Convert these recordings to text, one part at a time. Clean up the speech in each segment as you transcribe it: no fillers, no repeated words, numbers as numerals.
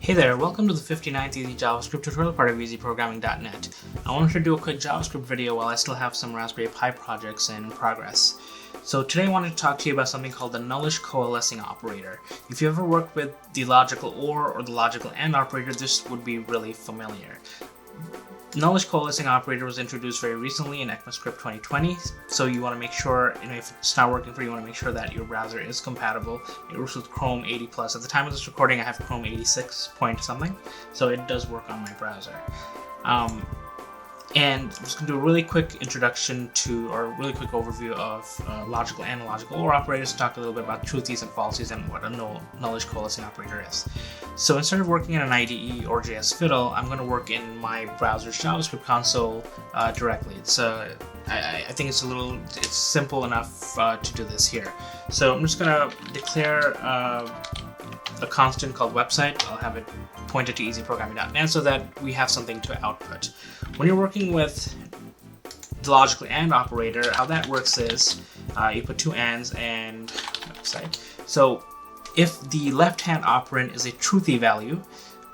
Hey there, welcome to the 59th Easy JavaScript tutorial part of easyprogramming.net. I wanted to do a quick JavaScript video while I still have some Raspberry Pi projects in progress. So today I wanted to talk to you about something called the Nullish Coalescing Operator. If you ever worked with the logical or the logical AND operator, this would be really familiar. Nullish Coalescing Operator was introduced very recently in ECMAScript 2020, so you want to make sure, if it's not working for you, you want to make sure that your browser is compatible. It works with Chrome 80+. At the time of this recording, I have Chrome 86 point something, so it does work on my browser. And I'm just going to do a really quick introduction to, or a really quick overview of logical and logical OR operators, to talk a little bit about truthies and falsies and what a Nullish Coalescing Operator is. So instead of working in an IDE or JS Fiddle, I'm going to work in my browser's JavaScript console directly. I think it's simple enough to do this here. So I'm just going to declare a constant called website. I'll have it pointed to easyprogramming.net so that we have something to output. When you're working with the logical AND operator, how that works is you put two ANDs and website. So if the left-hand operand is a truthy value,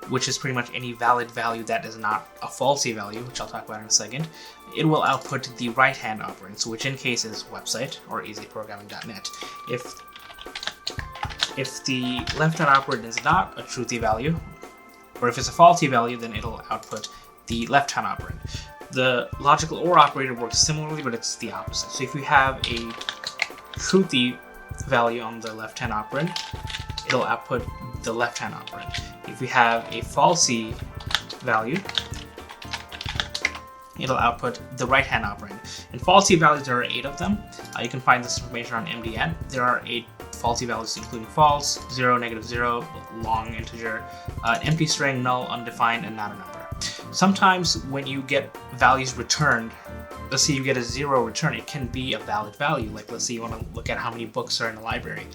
which is pretty much any valid value that is not a falsy value, which I'll talk about in a second, it will output the right-hand operand, so which in case is website or easyprogramming.net. If the left-hand operand is not a truthy value, or if it's a falsy value, then it'll output the left-hand operand. The logical OR operator works similarly, but it's the opposite. So if you have a truthy value on the left-hand operand, it'll output the left-hand operand. If you have a falsy value, it'll output the right-hand operand. And falsy values, there are 8 of them. You can find this information on MDN. There are 8 falsy values, including false, 0, -0, long integer, an empty string, null, undefined, and not a number. Sometimes when you get values returned, let's say you get a 0 return, it can be a valid value. Like, let's say you want to look at how many books are in a library.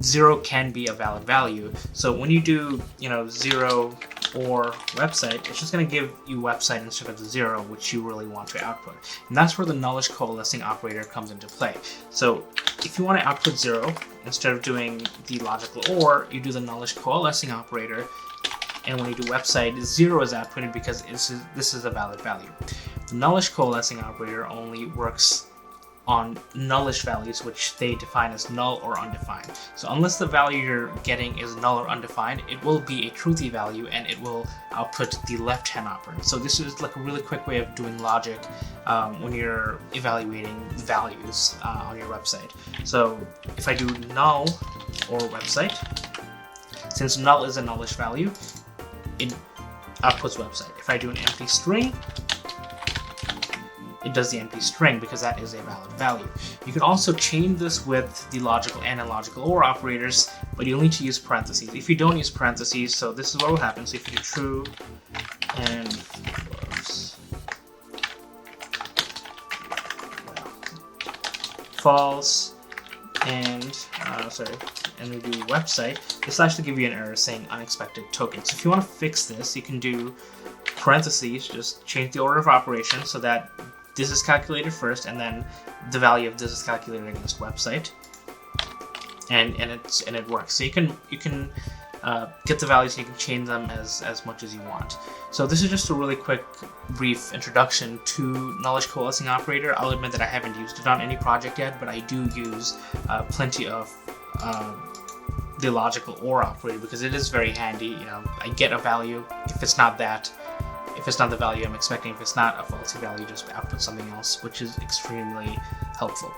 0 can be a valid value. So when you do, 0 or website, it's just going to give you website instead of the 0, which you really want to output. And that's where the Nullish Coalescing Operator comes into play. So if you want to output 0, instead of doing the logical OR, you do the Nullish Coalescing Operator. And when you do website, 0 is outputted because this is a valid value. The Nullish Coalescing Operator only works on nullish values, which they define as null or undefined. So unless the value you're getting is null or undefined, it will be a truthy value and it will output the left-hand operand. So this is like a really quick way of doing logic when you're evaluating values on your website. So if I do null or website, since null is a nullish value, it outputs website. If I do an empty string, it does the empty string because that is a valid value. You can also chain this with the logical AND and logical OR operators, but you'll need to use parentheses. If you don't use parentheses, so this is what will happen. So if you do true and false and we do website, this will actually give you an error saying unexpected token. So if you want to fix this, you can do parentheses, just change the order of operations so that this is calculated first, and then the value of this is calculated against website, and it works. So you can get the values and you can chain them as much as you want. So this is just a really quick, brief introduction to Nullish Coalescing Operator. I'll admit that I haven't used it on any project yet, but I do use plenty of the logical OR operator because it is very handy. I get a value. If it's not the value I'm expecting, if it's not a falsy value, just output something else, which is extremely helpful.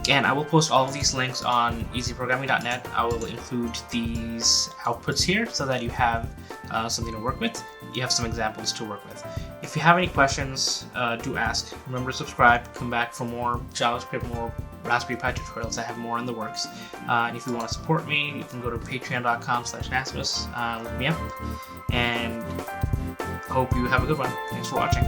And I will post all of these links on easyprogramming.net. I will include these outputs here so that you have something to work with. You have some examples to work with. If you have any questions, do ask. Remember to subscribe. Come back for more JavaScript, more Raspberry Pi tutorials. I have more in the works. And if you want to support me, you can go to patreon.com/Nazmus. Look me up. And hope you have a good one. Thanks for watching.